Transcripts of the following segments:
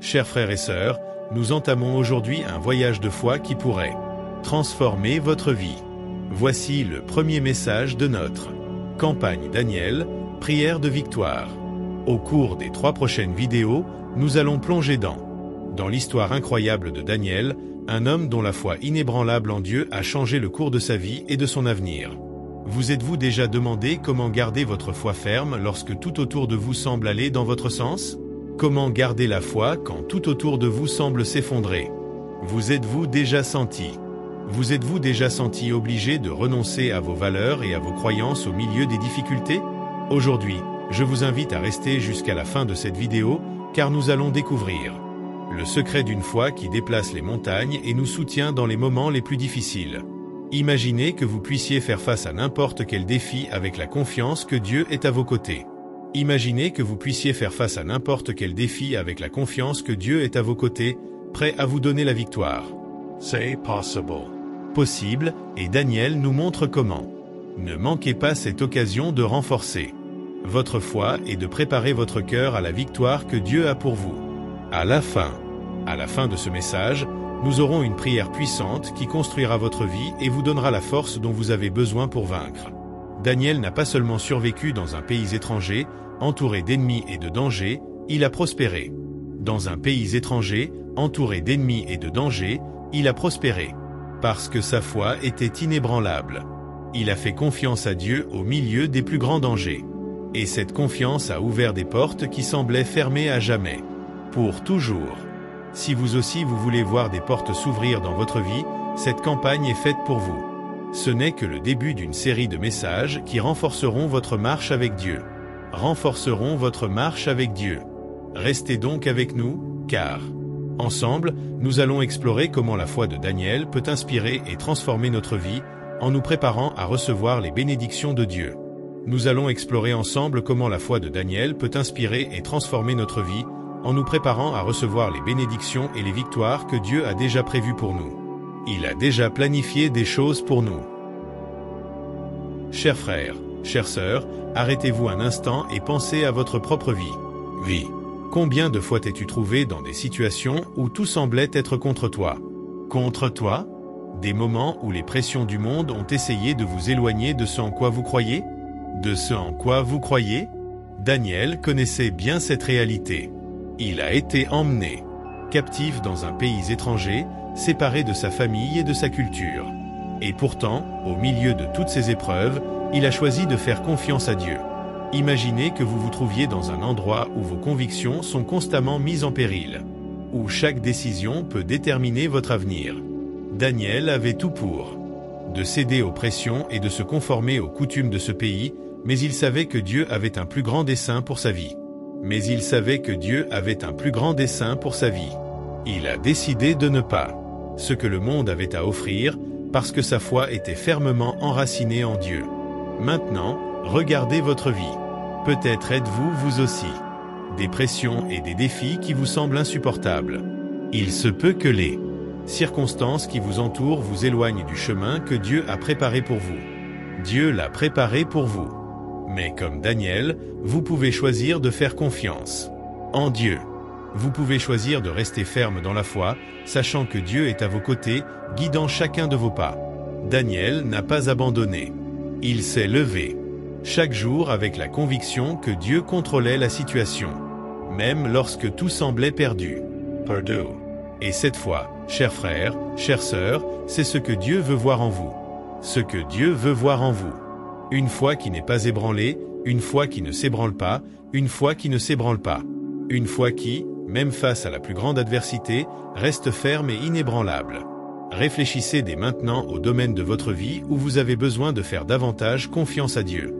Chers frères et sœurs, nous entamons aujourd'hui un voyage de foi qui pourrait transformer votre vie. Voici le premier message de notre campagne Daniel, prière de victoire. Au cours des 3 prochaines vidéos, nous allons plonger dans l'histoire incroyable de Daniel, un homme dont la foi inébranlable en Dieu a changé le cours de sa vie et de son avenir. Vous êtes-vous déjà demandé comment garder votre foi ferme lorsque tout autour de vous semble aller dans votre sens? Comment garder la foi quand tout autour de vous semble s'effondrer? Vous êtes-vous déjà senti obligé de renoncer à vos valeurs et à vos croyances au milieu des difficultés? Aujourd'hui, je vous invite à rester jusqu'à la fin de cette vidéo, car nous allons découvrir le secret d'une foi qui déplace les montagnes et nous soutient dans les moments les plus difficiles. Imaginez que vous puissiez faire face à n'importe quel défi avec la confiance que Dieu est à vos côtés. Imaginez que vous puissiez faire face à n'importe quel défi avec la confiance que Dieu est à vos côtés, prêt à vous donner la victoire. C'est possible, et Daniel nous montre comment. Ne manquez pas cette occasion de renforcer votre foi et de préparer votre cœur à la victoire que Dieu a pour vous. À la fin de ce message, nous aurons une prière puissante qui construira votre vie et vous donnera la force dont vous avez besoin pour vaincre. Daniel n'a pas seulement survécu dans un pays étranger, entouré d'ennemis et de dangers, il a prospéré. Dans un pays étranger, entouré d'ennemis et de dangers, il a prospéré. Parce que sa foi était inébranlable. Il a fait confiance à Dieu au milieu des plus grands dangers. Et cette confiance a ouvert des portes qui semblaient fermées à jamais. Pour toujours. Si vous aussi vous voulez voir des portes s'ouvrir dans votre vie, cette campagne est faite pour vous. Ce n'est que le début d'une série de messages qui renforceront votre marche avec Dieu. Restez donc avec nous, car ensemble, nous allons explorer comment la foi de Daniel peut inspirer et transformer notre vie, en nous préparant à recevoir les bénédictions de Dieu. Nous allons explorer ensemble comment la foi de Daniel peut inspirer et transformer notre vie, en nous préparant à recevoir les bénédictions et les victoires que Dieu a déjà prévues pour nous. Il a déjà planifié des choses pour nous. Chers frères, chères sœurs, arrêtez-vous un instant et pensez à votre propre vie. Combien de fois t'es-tu trouvé dans des situations où tout semblait être contre toi? Des moments où les pressions du monde ont essayé de vous éloigner de ce en quoi vous croyez? Daniel connaissait bien cette réalité. Il a été emmené captif dans un pays étranger, séparé de sa famille et de sa culture. Et pourtant, au milieu de toutes ces épreuves, il a choisi de faire confiance à Dieu. Imaginez que vous vous trouviez dans un endroit où vos convictions sont constamment mises en péril, où chaque décision peut déterminer votre avenir. Daniel avait tout pour de céder aux pressions et de se conformer aux coutumes de ce pays, mais il savait que Dieu avait un plus grand dessein pour sa vie. Il a décidé de ne pas ce que le monde avait à offrir, parce que sa foi était fermement enracinée en Dieu. Maintenant, regardez votre vie. Peut-être êtes-vous, vous aussi, des pressions et des défis qui vous semblent insupportables. Il se peut que les circonstances qui vous entourent vous éloignent du chemin que Dieu a préparé pour vous. Dieu l'a préparé pour vous. Mais comme Daniel, vous pouvez choisir de faire confiance en Dieu. Vous pouvez choisir de rester ferme dans la foi, sachant que Dieu est à vos côtés, guidant chacun de vos pas. Daniel n'a pas abandonné. Il s'est levé chaque jour avec la conviction que Dieu contrôlait la situation, même lorsque tout semblait perdu. Et cette foi, chers frères, chères sœurs, c'est ce que Dieu veut voir en vous. Une foi qui n'est pas ébranlée, une foi qui ne s'ébranle pas, une foi qui, même face à la plus grande adversité, reste ferme et inébranlable. Réfléchissez dès maintenant au domaine de votre vie où vous avez besoin de faire davantage confiance à Dieu.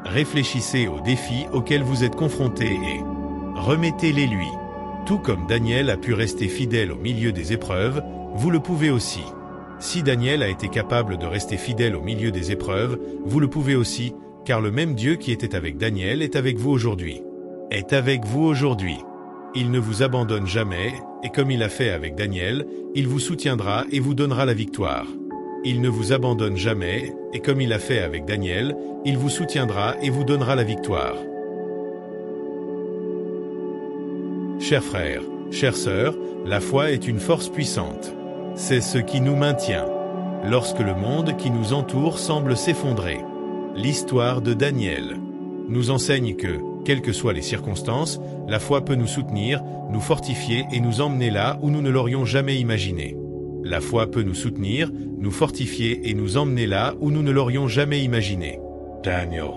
Réfléchissez aux défis auxquels vous êtes confrontés et remettez-les lui. Tout comme Daniel a pu rester fidèle au milieu des épreuves, vous le pouvez aussi. Si Daniel a été capable de rester fidèle au milieu des épreuves, vous le pouvez aussi, car le même Dieu qui était avec Daniel est avec vous aujourd'hui. Il ne vous abandonne jamais, et comme il a fait avec Daniel, il vous soutiendra et vous donnera la victoire. Il ne vous abandonne jamais, et comme il a fait avec Daniel, il vous soutiendra et vous donnera la victoire. Chers frères, chères sœurs, la foi est une force puissante. C'est ce qui nous maintient lorsque le monde qui nous entoure semble s'effondrer. L'histoire de Daniel nous enseigne que, quelles que soient les circonstances, la foi peut nous soutenir, nous fortifier et nous emmener là où nous ne l'aurions jamais imaginé. La foi peut nous soutenir, nous fortifier et nous emmener là où nous ne l'aurions jamais imaginé. Daniel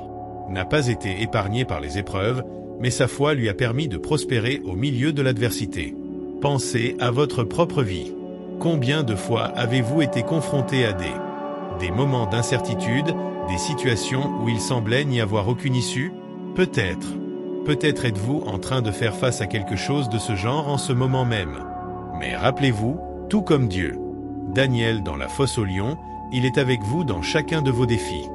n'a pas été épargné par les épreuves, mais sa foi lui a permis de prospérer au milieu de l'adversité. Pensez à votre propre vie. Combien de fois avez-vous été confronté à des moments d'incertitude, des situations où il semblait n'y avoir aucune issue? Peut-être êtes-vous en train de faire face à quelque chose de ce genre en ce moment même. Mais rappelez-vous, tout comme Dieu, Daniel dans la fosse aux lions, il est avec vous dans chacun de vos défis.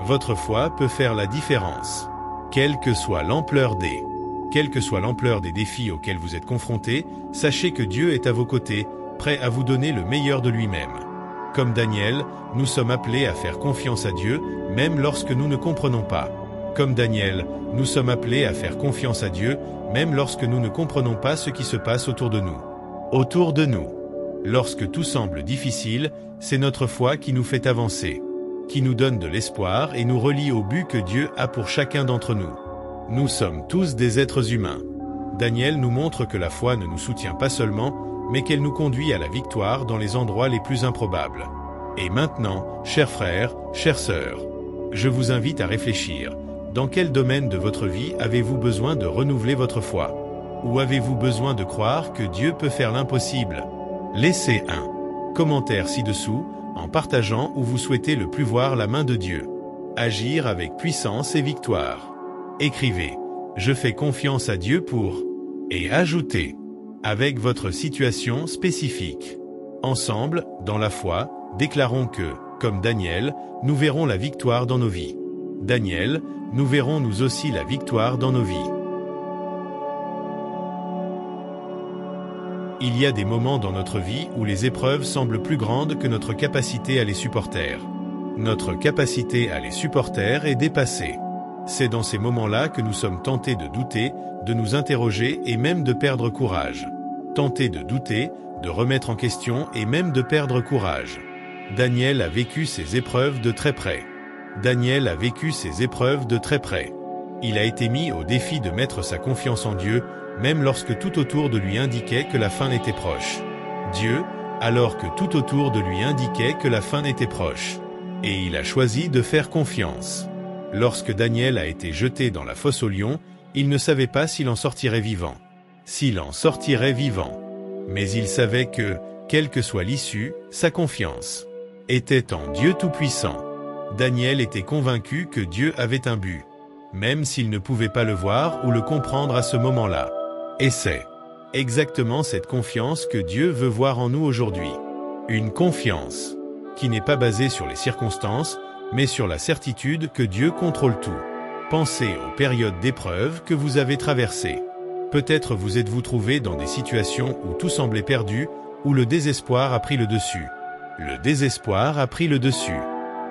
Votre foi peut faire la différence. Quelle que soit l'ampleur des défis auxquels vous êtes confrontés, sachez que Dieu est à vos côtés, prêt à vous donner le meilleur de lui-même. Comme Daniel, nous sommes appelés à faire confiance à Dieu, même lorsque nous ne comprenons pas. Comme Daniel, nous sommes appelés à faire confiance à Dieu, même lorsque nous ne comprenons pas ce qui se passe autour de nous. Lorsque tout semble difficile, c'est notre foi qui nous fait avancer, qui nous donne de l'espoir et nous relie au but que Dieu a pour chacun d'entre nous. Nous sommes tous des êtres humains. Daniel nous montre que la foi ne nous soutient pas seulement, mais qu'elle nous conduit à la victoire dans les endroits les plus improbables. Et maintenant, chers frères, chères sœurs, je vous invite à réfléchir. Dans quel domaine de votre vie avez-vous besoin de renouveler votre foi? Ou avez-vous besoin de croire que Dieu peut faire l'impossible? Laissez un commentaire ci-dessous, en partageant où vous souhaitez le plus voir la main de Dieu agir avec puissance et victoire. Écrivez « Je fais confiance à Dieu pour » et ajoutez avec votre situation spécifique. Ensemble, dans la foi, déclarons que, comme Daniel, nous verrons la victoire dans nos vies. Daniel, nous verrons nous aussi la victoire dans nos vies. Il y a des moments dans notre vie où les épreuves semblent plus grandes que notre capacité à les supporter. Notre capacité à les supporter est dépassée. C'est dans ces moments-là que nous sommes tentés de douter, de nous interroger et même de perdre courage. Tentés de douter, de remettre en question et même de perdre courage. Daniel a vécu ces épreuves de très près. Il a été mis au défi de mettre sa confiance en Dieu, même lorsque tout autour de lui indiquait que la fin était proche. Alors que tout autour de lui indiquait que la fin était proche. Et il a choisi de faire confiance. Lorsque Daniel a été jeté dans la fosse aux lions, il ne savait pas s'il en sortirait vivant. Mais il savait que, quelle que soit l'issue, sa confiance était en Dieu Tout-Puissant. Daniel était convaincu que Dieu avait un but, même s'il ne pouvait pas le voir ou le comprendre à ce moment-là. Et c'est exactement cette confiance que Dieu veut voir en nous aujourd'hui. Une confiance qui n'est pas basée sur les circonstances, mais sur la certitude que Dieu contrôle tout. Pensez aux périodes d'épreuve que vous avez traversées. Peut-être vous êtes-vous trouvé dans des situations où tout semblait perdu, où le désespoir a pris le dessus.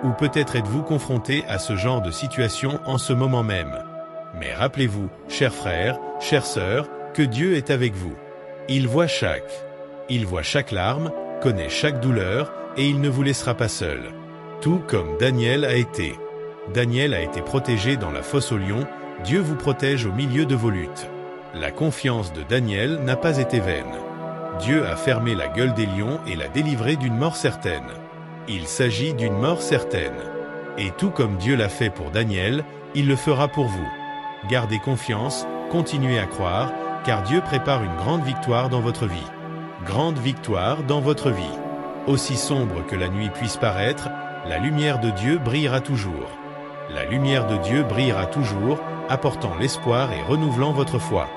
Ou peut-être êtes-vous confronté à ce genre de situation en ce moment même. Mais rappelez-vous, chers frères, chères sœurs, que Dieu est avec vous. Il voit chaque larme, connaît chaque douleur, et il ne vous laissera pas seul. Tout comme Daniel a été. Daniel a été protégé dans la fosse aux lions, Dieu vous protège au milieu de vos luttes. La confiance de Daniel n'a pas été vaine. Dieu a fermé la gueule des lions et l'a délivré d'une mort certaine. Il s'agit d'une mort certaine. Et tout comme Dieu l'a fait pour Daniel, il le fera pour vous. Gardez confiance, continuez à croire, car Dieu prépare une grande victoire dans votre vie. Grande victoire dans votre vie. Aussi sombre que la nuit puisse paraître, la lumière de Dieu brillera toujours. La lumière de Dieu brillera toujours, apportant l'espoir et renouvelant votre foi.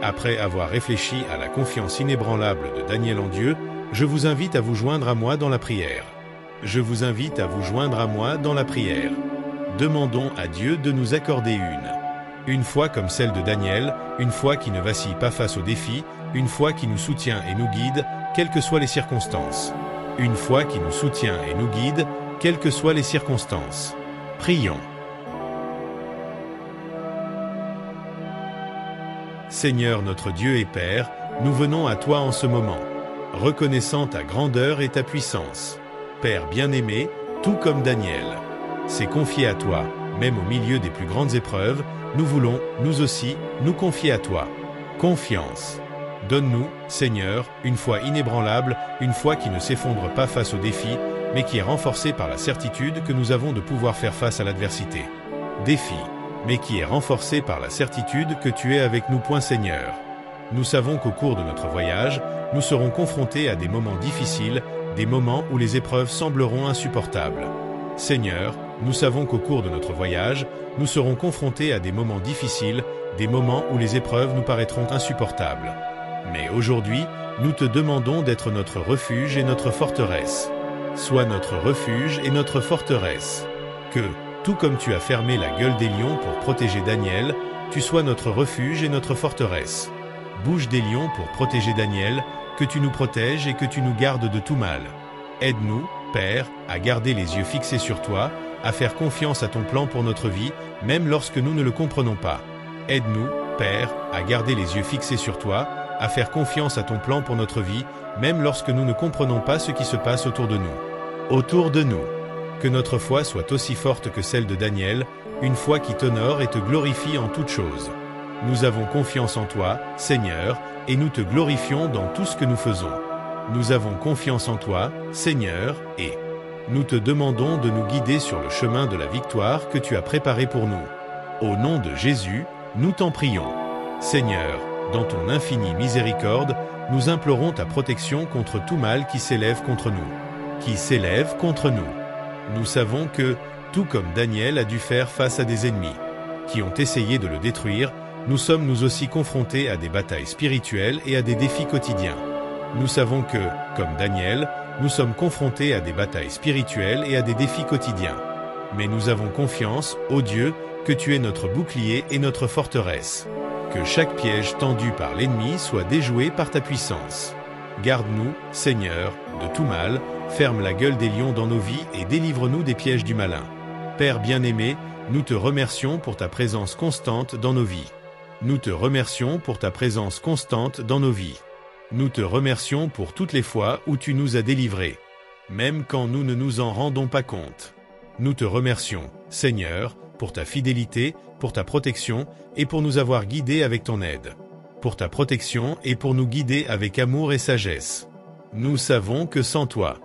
Après avoir réfléchi à la confiance inébranlable de Daniel en Dieu, je vous invite à vous joindre à moi dans la prière. Demandons à Dieu de nous accorder une foi comme celle de Daniel, une foi qui ne vacille pas face aux défis, une foi qui nous soutient et nous guide, quelles que soient les circonstances. Prions. Seigneur notre Dieu et Père, nous venons à toi en ce moment, reconnaissant ta grandeur et ta puissance. Père bien-aimé, tout comme Daniel s'est confié à toi, même au milieu des plus grandes épreuves, nous voulons, nous aussi, nous confier à toi. Confiance. Donne-nous, Seigneur, une foi inébranlable, une foi qui ne s'effondre pas face aux défis, mais qui est renforcée par la certitude que nous avons de pouvoir faire face à l'adversité. Défi, mais qui est renforcée par la certitude que tu es avec nous. Seigneur. Nous savons qu'au cours de notre voyage, nous serons confrontés à des moments difficiles, des moments où les épreuves sembleront insupportables. Seigneur, nous savons qu'au cours de notre voyage, nous serons confrontés à des moments difficiles, des moments où les épreuves nous paraîtront insupportables. Mais aujourd'hui, nous te demandons d'être notre refuge et notre forteresse. Sois notre refuge et notre forteresse. Que, tout comme tu as fermé la gueule des lions pour protéger Daniel, tu sois notre refuge et notre forteresse. Bouche des lions pour protéger Daniel, que tu nous protèges et que tu nous gardes de tout mal. Aide-nous, Père, à garder les yeux fixés sur toi, à faire confiance à ton plan pour notre vie, même lorsque nous ne le comprenons pas. Aide-nous, Père, à garder les yeux fixés sur toi, à faire confiance à ton plan pour notre vie, même lorsque nous ne comprenons pas ce qui se passe autour de nous. Autour de nous. Que notre foi soit aussi forte que celle de Daniel, une foi qui t'honore et te glorifie en toutes choses. Nous avons confiance en toi, Seigneur, et nous te glorifions dans tout ce que nous faisons. Nous avons confiance en toi, Seigneur, et nous te demandons de nous guider sur le chemin de la victoire que tu as préparé pour nous. Au nom de Jésus, nous t'en prions. Seigneur, dans ton infinie miséricorde, nous implorons ta protection contre tout mal qui s'élève contre nous. Qui s'élève contre nous. Nous savons que, tout comme Daniel a dû faire face à des ennemis qui ont essayé de le détruire, nous sommes nous aussi confrontés à des batailles spirituelles et à des défis quotidiens. Nous savons que, comme Daniel, nous sommes confrontés à des batailles spirituelles et à des défis quotidiens. Mais nous avons confiance, ô Dieu, que tu es notre bouclier et notre forteresse. Que chaque piège tendu par l'ennemi soit déjoué par ta puissance. Garde-nous, Seigneur, de tout mal, ferme la gueule des lions dans nos vies et délivre-nous des pièges du malin. Père bien-aimé, nous te remercions pour ta présence constante dans nos vies. Nous te remercions pour ta présence constante dans nos vies. Nous te remercions pour toutes les fois où tu nous as délivrés, même quand nous ne nous en rendons pas compte. Nous te remercions, Seigneur, pour ta fidélité, pour ta protection et pour nous avoir guidés avec ton aide. Pour ta protection et pour nous guider avec amour et sagesse. Nous savons que sans toi,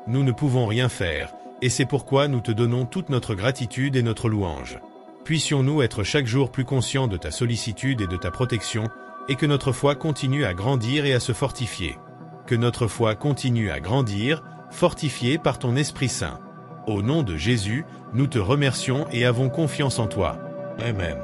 nous ne pouvons rien faire, et c'est pourquoi nous te donnons toute notre gratitude et notre louange. Puissions-nous être chaque jour plus conscients de ta sollicitude et de ta protection, et que notre foi continue à grandir et à se fortifier. Que notre foi continue à grandir, fortifiée par ton Esprit Saint. Au nom de Jésus, nous te remercions et avons confiance en toi. Amen.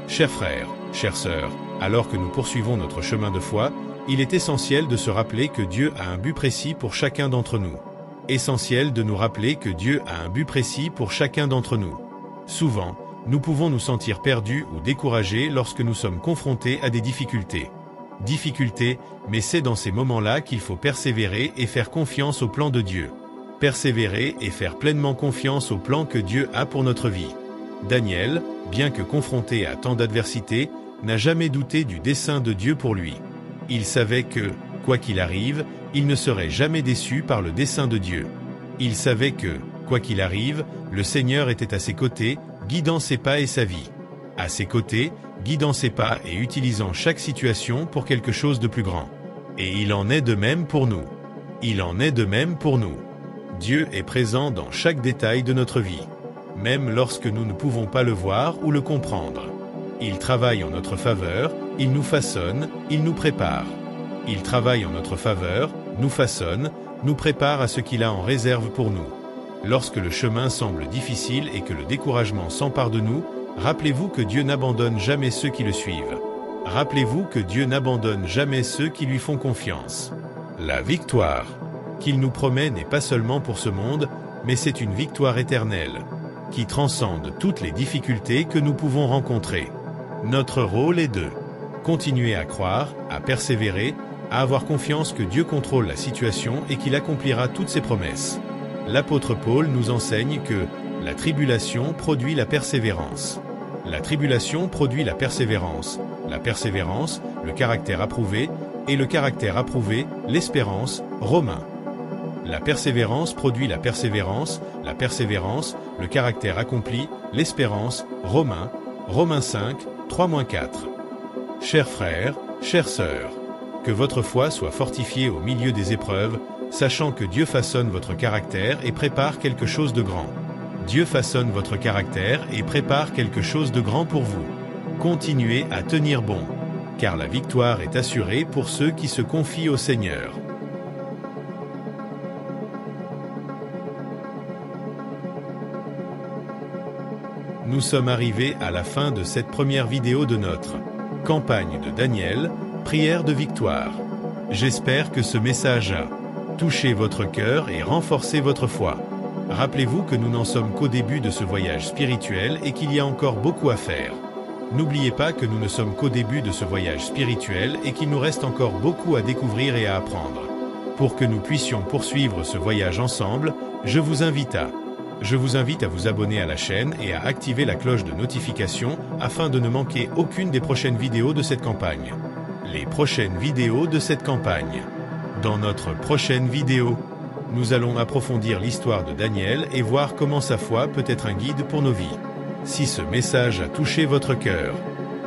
Chers frères, chères sœurs, alors que nous poursuivons notre chemin de foi, il est essentiel de se rappeler que Dieu a un but précis pour chacun d'entre nous. Essentiel de nous rappeler que Dieu a un but précis pour chacun d'entre nous. Souvent, nous pouvons nous sentir perdus ou découragés lorsque nous sommes confrontés à des difficultés. Difficultés, mais c'est dans ces moments-là qu'il faut persévérer et faire confiance au plan de Dieu. Persévérer et faire pleinement confiance au plan que Dieu a pour notre vie. Daniel, bien que confronté à tant d'adversités, n'a jamais douté du dessein de Dieu pour lui. Il savait que, quoi qu'il arrive, il ne serait jamais déçu par le dessein de Dieu. Il savait que, quoi qu'il arrive, le Seigneur était à ses côtés, guidant ses pas et sa vie. À ses côtés, guidant ses pas et utilisant chaque situation pour quelque chose de plus grand. Et il en est de même pour nous. Il en est de même pour nous. Dieu est présent dans chaque détail de notre vie, même lorsque nous ne pouvons pas le voir ou le comprendre. Il travaille en notre faveur, il nous façonne, il nous prépare. Il travaille en notre faveur, nous façonne, nous prépare à ce qu'il a en réserve pour nous. Lorsque le chemin semble difficile et que le découragement s'empare de nous, rappelez-vous que Dieu n'abandonne jamais ceux qui le suivent. Rappelez-vous que Dieu n'abandonne jamais ceux qui lui font confiance. La victoire qu'il nous promet n'est pas seulement pour ce monde, mais c'est une victoire éternelle, qui transcende toutes les difficultés que nous pouvons rencontrer. Notre rôle est de continuer à croire, à persévérer, à avoir confiance que Dieu contrôle la situation et qu'il accomplira toutes ses promesses. L'apôtre Paul nous enseigne que la tribulation produit la persévérance. La tribulation produit la persévérance, le caractère approuvé, et le caractère approuvé, l'espérance, Romains. La persévérance produit la persévérance, le caractère accompli, l'espérance, Romains 5, 3-4. Chers frères, chères sœurs, que votre foi soit fortifiée au milieu des épreuves, sachant que Dieu façonne votre caractère et prépare quelque chose de grand. Dieu façonne votre caractère et prépare quelque chose de grand pour vous. Continuez à tenir bon, car la victoire est assurée pour ceux qui se confient au Seigneur. Nous sommes arrivés à la fin de cette première vidéo de notre campagne de Daniel, prière de victoire. J'espère que ce message a touché votre cœur et renforcé votre foi. Rappelez-vous que nous n'en sommes qu'au début de ce voyage spirituel et qu'il y a encore beaucoup à faire. N'oubliez pas que nous ne sommes qu'au début de ce voyage spirituel et qu'il nous reste encore beaucoup à découvrir et à apprendre. Pour que nous puissions poursuivre ce voyage ensemble, je vous invite à vous abonner à la chaîne et à activer la cloche de notification afin de ne manquer aucune des prochaines vidéos de cette campagne. Les prochaines vidéos de cette campagne. Dans notre prochaine vidéo, nous allons approfondir l'histoire de Daniel et voir comment sa foi peut être un guide pour nos vies. Si ce message a touché votre cœur,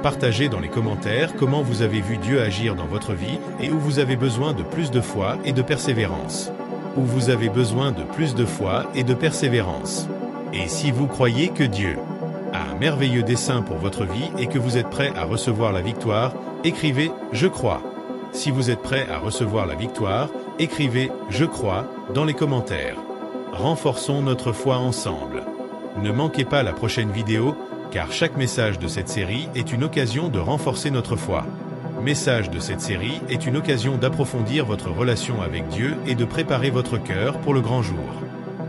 partagez dans les commentaires comment vous avez vu Dieu agir dans votre vie et où vous avez besoin de plus de foi et de persévérance. Où vous avez besoin de plus de foi et de persévérance. Et si vous croyez que Dieu a un merveilleux dessein pour votre vie et que vous êtes prêt à recevoir la victoire, écrivez « Je crois ». Si vous êtes prêt à recevoir la victoire, écrivez « Je crois » dans les commentaires. Renforçons notre foi ensemble. Ne manquez pas la prochaine vidéo, car chaque message de cette série est une occasion de renforcer notre foi. Message de cette série est une occasion d'approfondir votre relation avec Dieu et de préparer votre cœur pour le grand jour.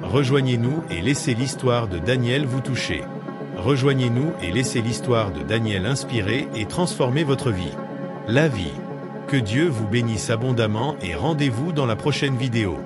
Rejoignez-nous et laissez l'histoire de Daniel vous toucher. Rejoignez-nous et laissez l'histoire de Daniel inspirer et transformer votre vie. La vie. Que Dieu vous bénisse abondamment et rendez-vous dans la prochaine vidéo.